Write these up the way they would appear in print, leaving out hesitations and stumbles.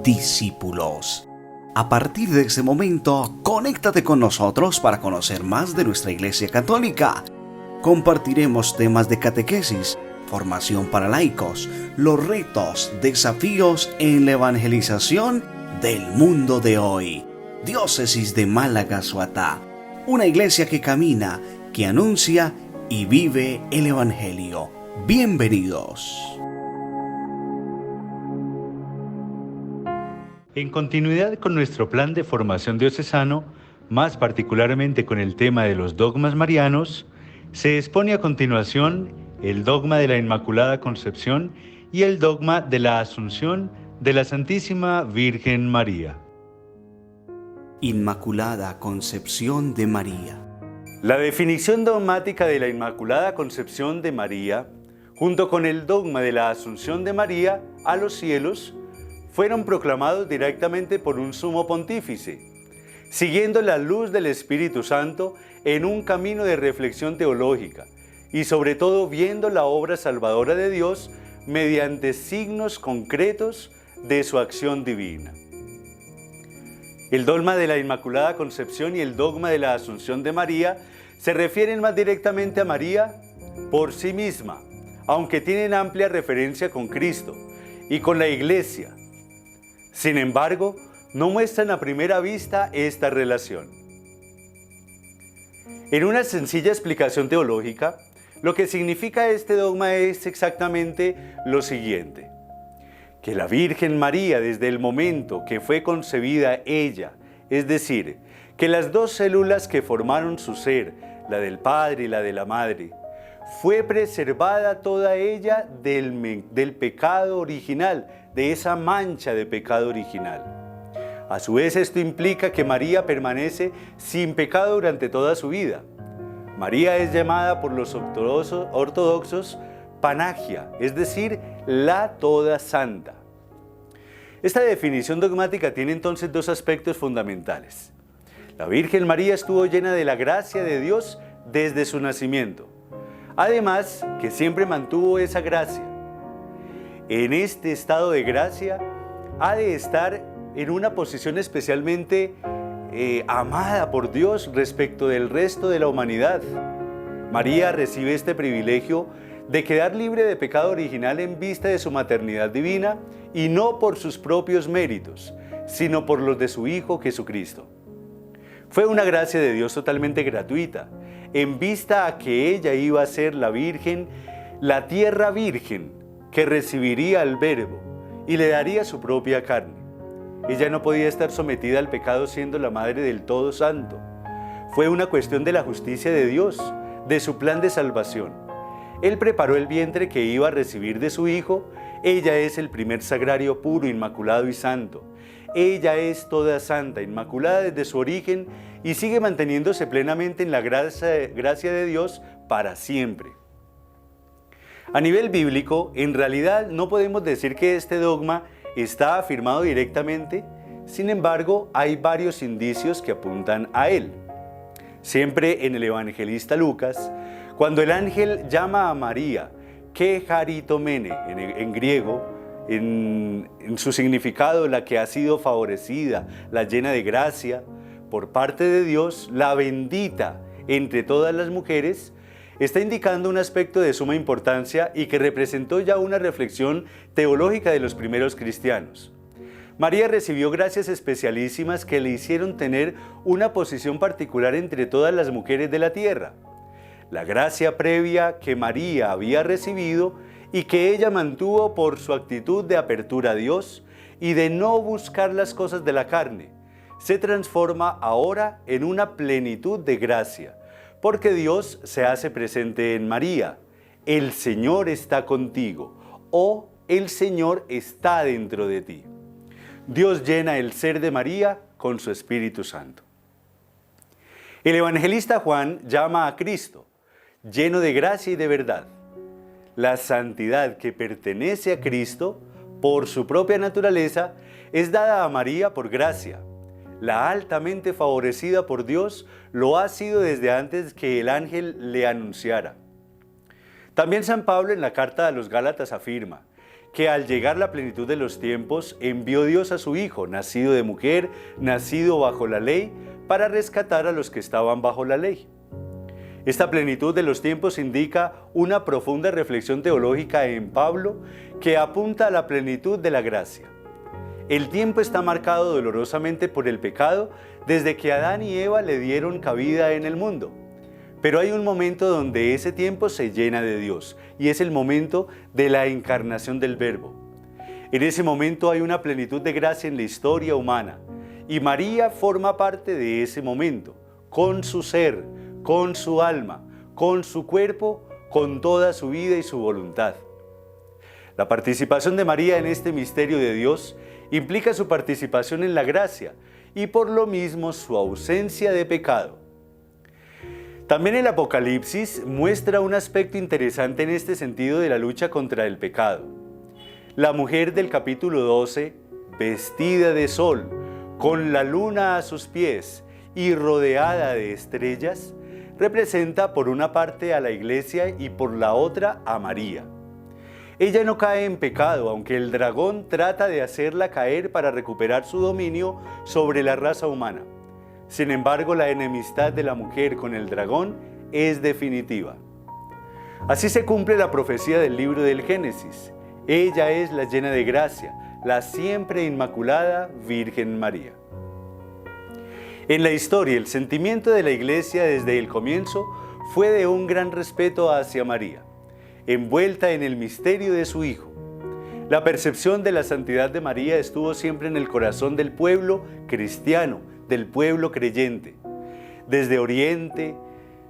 discípulos. A partir de ese momento, conéctate con nosotros para conocer más de nuestra Iglesia Católica. Compartiremos temas de catequesis, formación para laicos, los retos, desafíos en la evangelización del mundo de hoy. Diócesis de Málaga-Suatá, una iglesia que camina, que anuncia y vive el Evangelio. Bienvenidos. En continuidad con nuestro plan de formación diocesano, más particularmente con el tema de los dogmas marianos, se expone a continuación el dogma de la Inmaculada Concepción y el dogma de la Asunción de la Santísima Virgen María. Inmaculada Concepción de María. La definición dogmática de la Inmaculada Concepción de María, junto con el dogma de la Asunción de María a los cielos, fueron proclamados directamente por un sumo pontífice, siguiendo la luz del Espíritu Santo en un camino de reflexión teológica y sobre todo viendo la obra salvadora de Dios mediante signos concretos de su acción divina. El dogma de la Inmaculada Concepción y el dogma de la Asunción de María se refieren más directamente a María por sí misma, aunque tienen amplia referencia con Cristo y con la Iglesia. Sin embargo, no muestran a primera vista esta relación. En una sencilla explicación teológica, lo que significa este dogma es exactamente lo siguiente: que la Virgen María, desde el momento que fue concebida ella, es decir, que las dos células que formaron su ser, la del Padre y la de la Madre, fue preservada toda ella del pecado original, de esa mancha de pecado original. A su vez, esto implica que María permanece sin pecado durante toda su vida. María es llamada por los ortodoxos Panagia, es decir, la toda santa. Esta definición dogmática tiene entonces dos aspectos fundamentales. La Virgen María estuvo llena de la gracia de Dios desde su nacimiento. Además, que siempre mantuvo esa gracia. En este estado de gracia, ha de estar en una posición especialmente amada por Dios respecto del resto de la humanidad. María recibe este privilegio de quedar libre de pecado original en vista de su maternidad divina y no por sus propios méritos, sino por los de su Hijo Jesucristo. Fue una gracia de Dios totalmente gratuita, en vista a que ella iba a ser la Virgen, la tierra virgen, que recibiría al Verbo y le daría su propia carne. Ella no podía estar sometida al pecado siendo la Madre del Todo Santo. Fue una cuestión de la justicia de Dios, de su plan de salvación. Él preparó el vientre que iba a recibir de su Hijo. Ella es el primer sagrario puro, inmaculado y santo. Ella es toda santa, inmaculada desde su origen y sigue manteniéndose plenamente en la gracia de Dios para siempre. A nivel bíblico, en realidad no podemos decir que este dogma está afirmado directamente, sin embargo, hay varios indicios que apuntan a él. Siempre en el evangelista Lucas, cuando el ángel llama a María, que charitomene en griego, en su significado la que ha sido favorecida, la llena de gracia, por parte de Dios, la bendita entre todas las mujeres, está indicando un aspecto de suma importancia y que representó ya una reflexión teológica de los primeros cristianos. María recibió gracias especialísimas que le hicieron tener una posición particular entre todas las mujeres de la tierra. La gracia previa que María había recibido y que ella mantuvo por su actitud de apertura a Dios y de no buscar las cosas de la carne, se transforma ahora en una plenitud de gracia, porque Dios se hace presente en María. El Señor está contigo, o el Señor está dentro de ti. Dios llena el ser de María con su Espíritu Santo. El evangelista Juan llama a Cristo, lleno de gracia y de verdad. La santidad que pertenece a Cristo, por su propia naturaleza, es dada a María por gracia. La altamente favorecida por Dios lo ha sido desde antes que el ángel le anunciara. También San Pablo en la carta a los Gálatas afirma que al llegar la plenitud de los tiempos, envió Dios a su Hijo, nacido de mujer, nacido bajo la ley, para rescatar a los que estaban bajo la ley. Esta plenitud de los tiempos indica una profunda reflexión teológica en Pablo que apunta a la plenitud de la gracia. El tiempo está marcado dolorosamente por el pecado desde que Adán y Eva le dieron cabida en el mundo. Pero hay un momento donde ese tiempo se llena de Dios, y es el momento de la encarnación del Verbo. En ese momento hay una plenitud de gracia en la historia humana, y María forma parte de ese momento, con su ser, con su alma, con su cuerpo, con toda su vida y su voluntad. La participación de María en este misterio de Dios implica su participación en la gracia y por lo mismo su ausencia de pecado. También el Apocalipsis muestra un aspecto interesante en este sentido de la lucha contra el pecado. La mujer del capítulo 12, vestida de sol, con la luna a sus pies y rodeada de estrellas, representa por una parte a la Iglesia y por la otra a María. Ella no cae en pecado, aunque el dragón trata de hacerla caer para recuperar su dominio sobre la raza humana. Sin embargo, la enemistad de la mujer con el dragón es definitiva. Así se cumple la profecía del libro del Génesis. Ella es la llena de gracia, la siempre inmaculada Virgen María. En la historia, el sentimiento de la Iglesia desde el comienzo fue de un gran respeto hacia María, envuelta en el misterio de su Hijo. La percepción de la santidad de María estuvo siempre en el corazón del pueblo cristiano, del pueblo creyente. Desde Oriente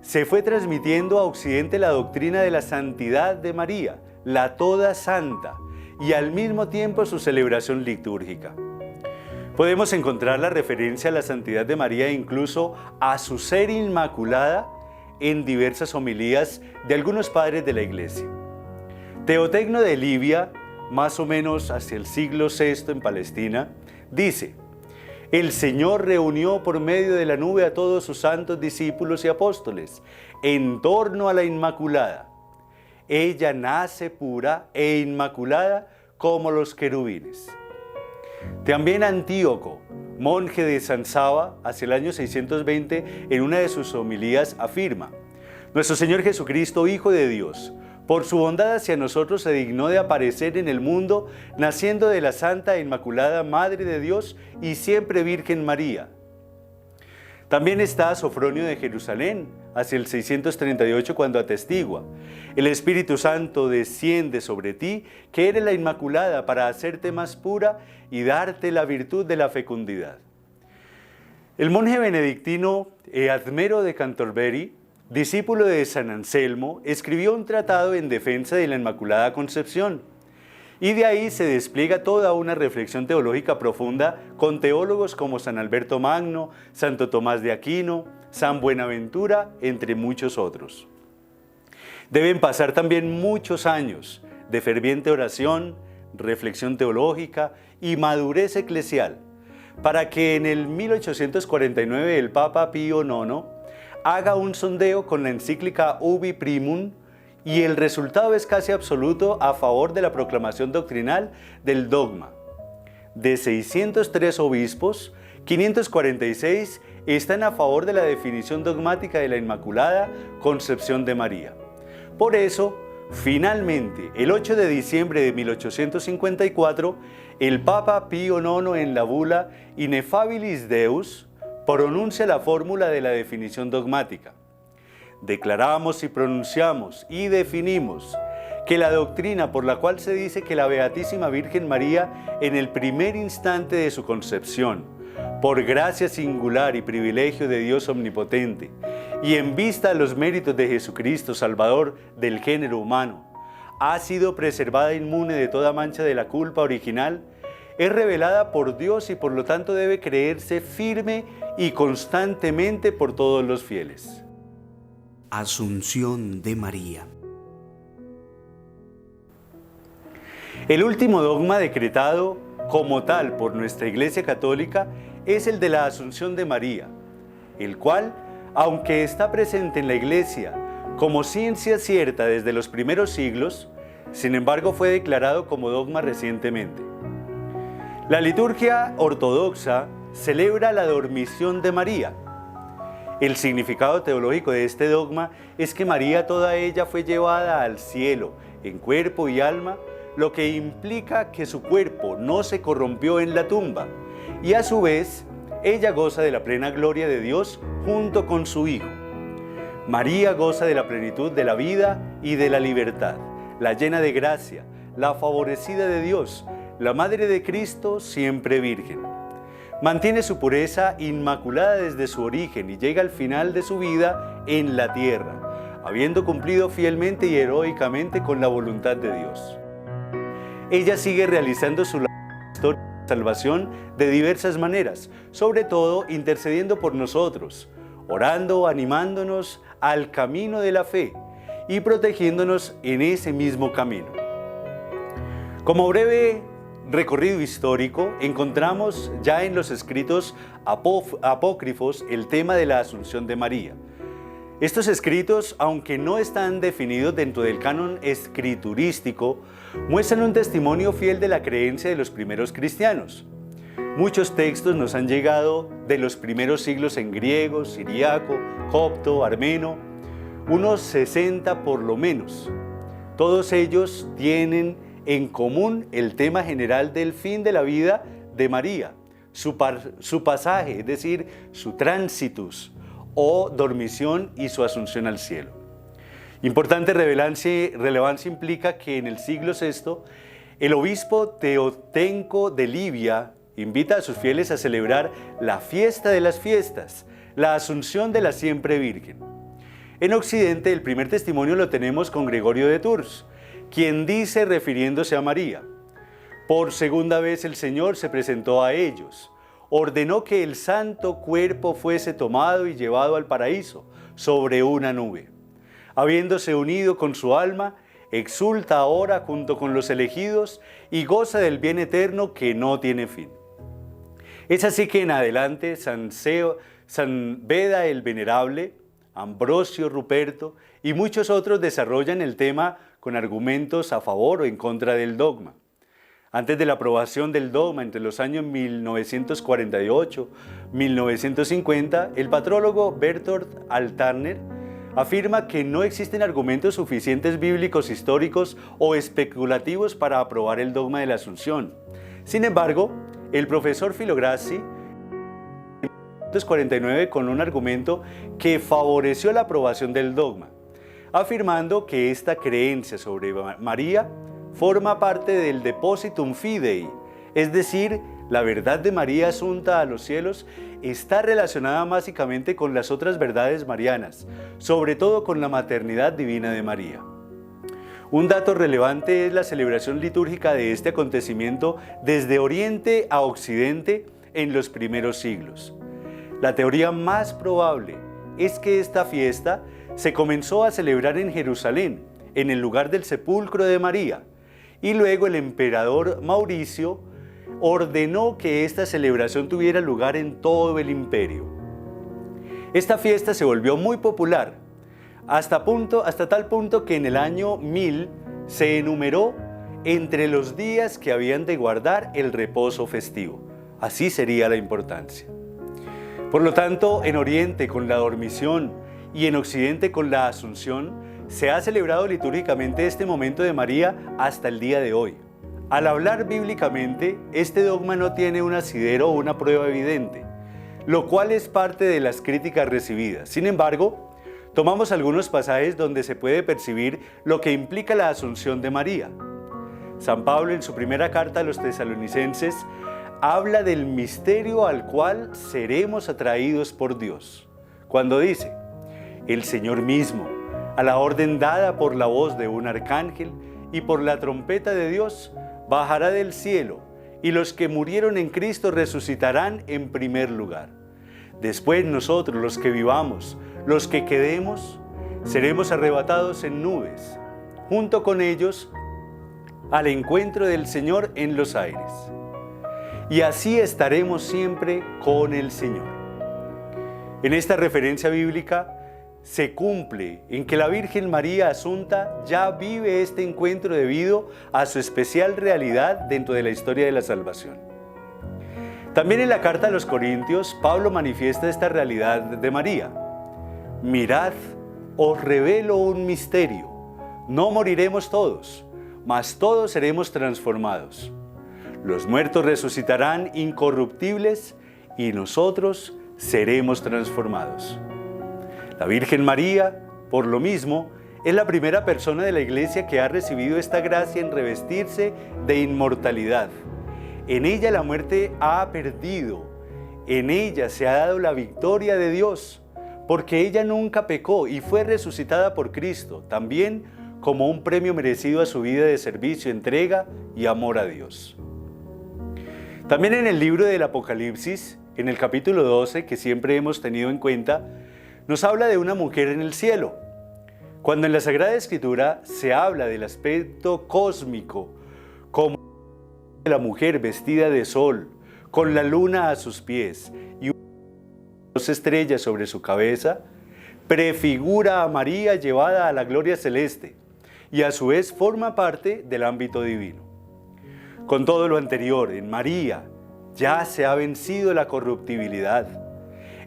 se fue transmitiendo a Occidente la doctrina de la santidad de María, la toda santa, y al mismo tiempo su celebración litúrgica. Podemos encontrar la referencia a la santidad de María, incluso a su ser inmaculada, en diversas homilías de algunos padres de la Iglesia. Teotegno de Libia, más o menos hacia el siglo VI en Palestina, dice: el Señor reunió por medio de la nube a todos sus santos discípulos y apóstoles en torno a la Inmaculada. Ella nace pura e inmaculada como los querubines. También Antíoco, monje de San Saba, hacia el año 620, en una de sus homilías afirma: nuestro Señor Jesucristo, Hijo de Dios, por su bondad hacia nosotros se dignó de aparecer en el mundo, naciendo de la Santa e Inmaculada Madre de Dios y siempre Virgen María. También está Sofronio de Jerusalén, hacia el 638, cuando atestigua: el Espíritu Santo desciende sobre ti, que eres la Inmaculada, para hacerte más pura y darte la virtud de la fecundidad. El monje benedictino Eadmero de Canterbury, discípulo de San Anselmo, escribió un tratado en defensa de la Inmaculada Concepción, y de ahí se despliega toda una reflexión teológica profunda con teólogos como San Alberto Magno, Santo Tomás de Aquino, San Buenaventura, entre muchos otros. Deben pasar también muchos años de ferviente oración, reflexión teológica y madurez eclesial, para que en el 1849 el Papa Pío IX haga un sondeo con la encíclica Ubi Primum, y el resultado es casi absoluto a favor de la proclamación doctrinal del dogma. De 603 obispos, 546 están a favor de la definición dogmática de la Inmaculada Concepción de María. Por eso, finalmente, el 8 de diciembre de 1854, el Papa Pío IX en la bula Ineffabilis Deus pronuncia la fórmula de la definición dogmática. Declaramos y pronunciamos y definimos que la doctrina por la cual se dice que la Beatísima Virgen María, en el primer instante de su concepción, por gracia singular y privilegio de Dios omnipotente, y en vista de los méritos de Jesucristo, Salvador del género humano, ha sido preservada inmune de toda mancha de la culpa original, es revelada por Dios y por lo tanto debe creerse firme y constantemente por todos los fieles. Asunción de María. El último dogma decretado como tal por nuestra Iglesia Católica es el de la Asunción de María, el cual, aunque está presente en la Iglesia como ciencia cierta desde los primeros siglos, Sin embargo, fue declarado como dogma recientemente. La liturgia ortodoxa celebra la dormición de María. El significado teológico de este dogma es que María toda ella fue llevada al cielo en cuerpo y alma, lo que implica que su cuerpo no se corrompió en la tumba y a su vez ella goza de la plena gloria de Dios junto con su Hijo. María goza de la plenitud de la vida y de la libertad, la llena de gracia, la favorecida de Dios, la Madre de Cristo, siempre virgen. Mantiene su pureza inmaculada desde su origen y llega al final de su vida en la tierra, habiendo cumplido fielmente y heroicamente con la voluntad de Dios. Ella sigue realizando su labor de salvación de diversas maneras, sobre todo intercediendo por nosotros, orando, animándonos al camino de la fe y protegiéndonos en ese mismo camino. Como breve recorrido histórico, encontramos ya en los escritos apócrifos el tema de la Asunción de María. Estos escritos, aunque no están definidos dentro del canon escriturístico, muestran un testimonio fiel de la creencia de los primeros cristianos. Muchos textos nos han llegado de los primeros siglos en griego, siriaco, copto, armeno, unos 60 por lo menos. Todos ellos tienen en común el tema general del fin de la vida de María, su pasaje, es decir, su tránsitus o dormición y su asunción al cielo. Importante relevancia implica que en el siglo VI, el obispo Teotenco de Libia invita a sus fieles a celebrar la fiesta de las fiestas, la Asunción de la Siempre Virgen. En Occidente, el primer testimonio lo tenemos con Gregorio de Tours, quien dice, refiriéndose a María: por segunda vez el Señor se presentó a ellos, ordenó que el santo cuerpo fuese tomado y llevado al paraíso sobre una nube. Habiéndose unido con su alma, exulta ahora junto con los elegidos y goza del bien eterno que no tiene fin. Es así que en adelante San Beda el Venerable, Ambrosio Ruperto y muchos otros desarrollan el tema con argumentos a favor o en contra del dogma. Antes de la aprobación del dogma entre los años 1948-1950, el patrólogo Bertolt Alterner afirma que no existen argumentos suficientes bíblicos, históricos o especulativos para aprobar el dogma de la Asunción. Sin embargo, el profesor Filograssi, en 1949, con un argumento que favoreció la aprobación del dogma, afirmando que esta creencia sobre María forma parte del depositum fidei, es decir, la verdad de María asunta a los cielos está relacionada básicamente con las otras verdades marianas, sobre todo con la maternidad divina de María. Un dato relevante es la celebración litúrgica de este acontecimiento desde Oriente a Occidente en los primeros siglos. La teoría más probable es que esta fiesta se comenzó a celebrar en Jerusalén, en el lugar del sepulcro de María, y luego el emperador Mauricio ordenó que esta celebración tuviera lugar en todo el imperio. Esta fiesta se volvió muy popular, hasta tal punto que en el año 1000 se enumeró entre los días que habían de guardar el reposo festivo. Así sería la importancia. Por lo tanto, en Oriente con la dormición y en Occidente con la Asunción, se ha celebrado litúrgicamente este momento de María hasta el día de hoy. Al hablar bíblicamente, este dogma no tiene un asidero o una prueba evidente, lo cual es parte de las críticas recibidas. Sin embargo, tomamos algunos pasajes donde se puede percibir lo que implica la Asunción de María. San Pablo, en su primera carta a los tesalonicenses, habla del misterio al cual seremos atraídos por Dios, cuando dice: el Señor mismo, a la orden dada por la voz de un arcángel y por la trompeta de Dios, bajará del cielo, y los que murieron en Cristo resucitarán en primer lugar. Después nosotros, los que vivamos, los que quedemos, seremos arrebatados en nubes, junto con ellos, al encuentro del Señor en los aires. Y así estaremos siempre con el Señor. En esta referencia bíblica se cumple en que la Virgen María Asunta ya vive este encuentro debido a su especial realidad dentro de la historia de la salvación. También en la carta a los Corintios, Pablo manifiesta esta realidad de María. Mirad, os revelo un misterio. No moriremos todos, mas todos seremos transformados. Los muertos resucitarán incorruptibles y nosotros seremos transformados. La Virgen María, por lo mismo, es la primera persona de la Iglesia que ha recibido esta gracia en revestirse de inmortalidad. En ella la muerte ha perdido, en ella se ha dado la victoria de Dios, porque ella nunca pecó y fue resucitada por Cristo, también como un premio merecido a su vida de servicio, entrega y amor a Dios. También en el libro del Apocalipsis, en el capítulo 12, que siempre hemos tenido en cuenta, nos habla de una mujer en el cielo. Cuando en la Sagrada Escritura se habla del aspecto cósmico, como de la mujer vestida de sol, con la luna a sus pies y dos estrellas sobre su cabeza, prefigura a María llevada a la gloria celeste y a su vez forma parte del ámbito divino. Con todo lo anterior, en María ya se ha vencido la corruptibilidad.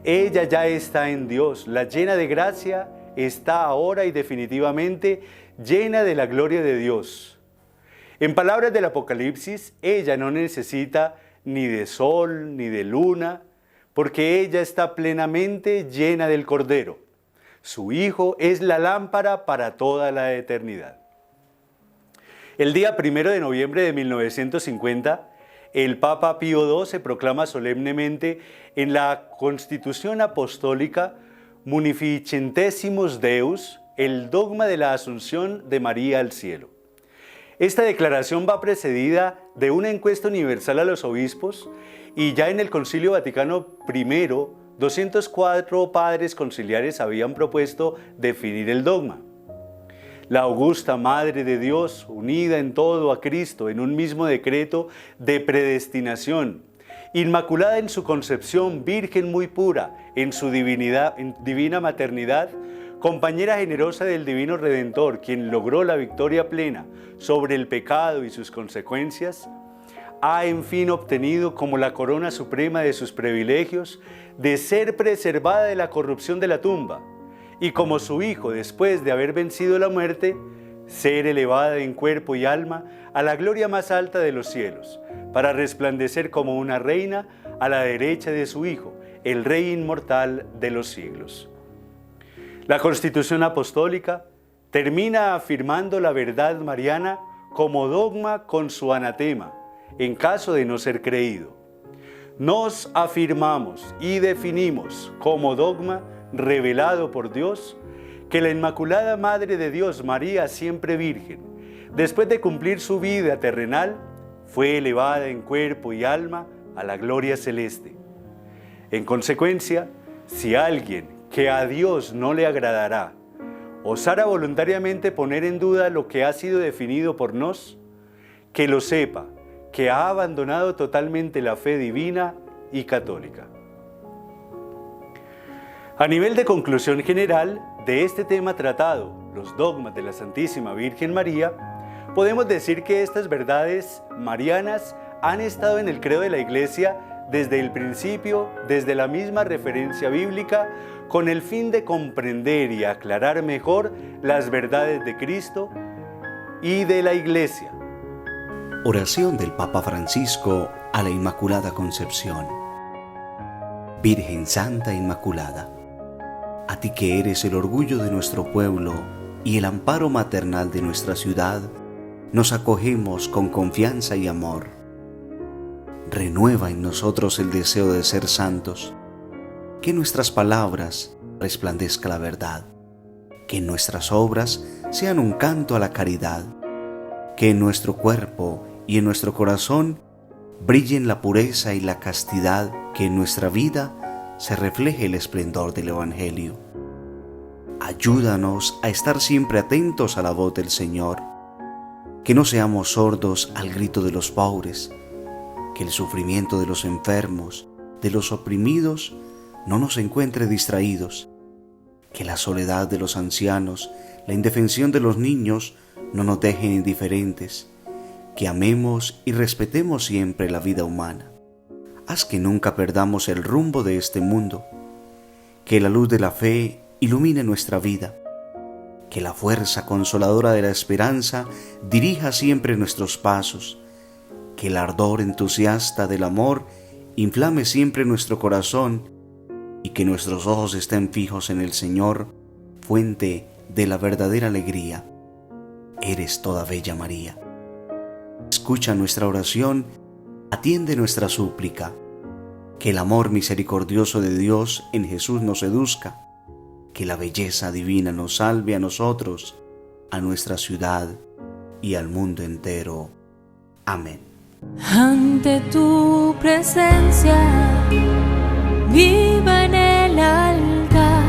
Ella ya está en Dios, la llena de gracia está ahora y definitivamente llena de la gloria de Dios. En palabras del Apocalipsis, ella no necesita ni de sol ni de luna, porque ella está plenamente llena del Cordero. Su Hijo es la lámpara para toda la eternidad. El día 1 de noviembre de 1950, el Papa Pío XII proclama solemnemente en la Constitución Apostólica Munificentissimus Deus el dogma de la Asunción de María al cielo. Esta declaración va precedida de una encuesta universal a los obispos y ya en el Concilio Vaticano I, 204 padres conciliares habían propuesto definir el dogma. La augusta Madre de Dios, unida en todo a Cristo en un mismo decreto de predestinación, inmaculada en su concepción, virgen muy pura en su divina maternidad, compañera generosa del Divino Redentor, quien logró la victoria plena sobre el pecado y sus consecuencias, ha en fin obtenido como la corona suprema de sus privilegios de ser preservada de la corrupción de la tumba, y como su Hijo, después de haber vencido la muerte, ser elevada en cuerpo y alma a la gloria más alta de los cielos, para resplandecer como una reina a la derecha de su Hijo, el Rey inmortal de los siglos. La Constitución Apostólica termina afirmando la verdad mariana como dogma con su anatema, en caso de no ser creído. Nos afirmamos y definimos como dogma revelado por Dios, que la Inmaculada Madre de Dios, María siempre Virgen, después de cumplir su vida terrenal, fue elevada en cuerpo y alma a la gloria celeste. En consecuencia, si alguien que a Dios no le agradará, osara voluntariamente poner en duda lo que ha sido definido por nos, que lo sepa, que ha abandonado totalmente la fe divina y católica. A nivel de conclusión general de este tema tratado, los dogmas de la Santísima Virgen María, podemos decir que estas verdades marianas han estado en el credo de la Iglesia desde el principio, desde la misma referencia bíblica, con el fin de comprender y aclarar mejor las verdades de Cristo y de la Iglesia. Oración del Papa Francisco a la Inmaculada Concepción. Virgen Santa Inmaculada, a ti que eres el orgullo de nuestro pueblo y el amparo maternal de nuestra ciudad, nos acogemos con confianza y amor. Renueva en nosotros el deseo de ser santos, que en nuestras palabras resplandezca la verdad, que en nuestras obras sean un canto a la caridad, que en nuestro cuerpo y en nuestro corazón brillen la pureza y la castidad, que en nuestra vida se refleje el esplendor del Evangelio. Ayúdanos a estar siempre atentos a la voz del Señor, que no seamos sordos al grito de los pobres, que el sufrimiento de los enfermos, de los oprimidos, no nos encuentre distraídos, Que la soledad de los ancianos, la indefensión de los niños no nos dejen indiferentes. Que amemos y respetemos siempre la vida humana. Haz que nunca perdamos el rumbo de este mundo. Que la luz de la fe ilumine nuestra vida. Que la fuerza consoladora de la esperanza dirija siempre nuestros pasos. Que el ardor entusiasta del amor inflame siempre nuestro corazón y que nuestros ojos estén fijos en el Señor, fuente de la verdadera alegría. Eres toda bella María. Escucha nuestra oración, atiende nuestra súplica. Que el amor misericordioso de Dios en Jesús nos seduzca. Que la belleza divina nos salve a nosotros, a nuestra ciudad y al mundo entero. Amén. Ante tu presencia, viva en el altar.